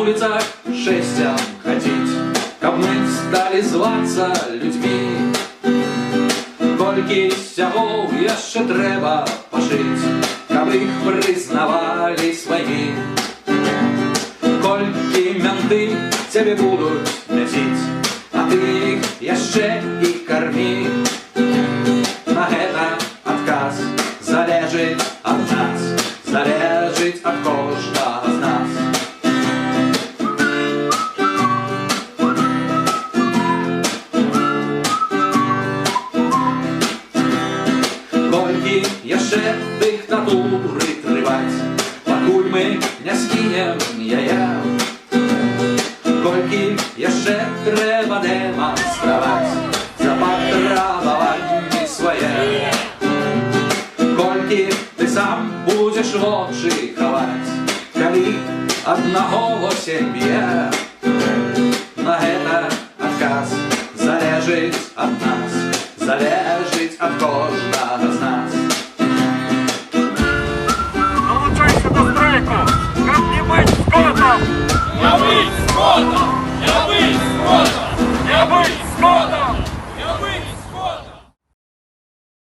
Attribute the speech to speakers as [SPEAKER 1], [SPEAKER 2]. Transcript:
[SPEAKER 1] вуліцах шэсцям хадзіць, каб мы сталі звацца людзьмі. Колькі сягоў яшчэ трэба пажыць, каб іх прызнавалі сваімі. Колькі мянты цябе будуць ляціць, а ты іх яшчэ і кармі. На гэта адказ залежыць ад нас, залежыць ад кожнага з нас. Колькі яшчэ дыктатуры трываць, пакуль мы не скінем яе. Колькі яшчэ трэба дэманстраваць за патрабаванні свае. Колькі ты сам будзеш вочы хаваць, калі аднаго сябе. На гэта адказ залежыць ад нас, залежыць ад кожнага.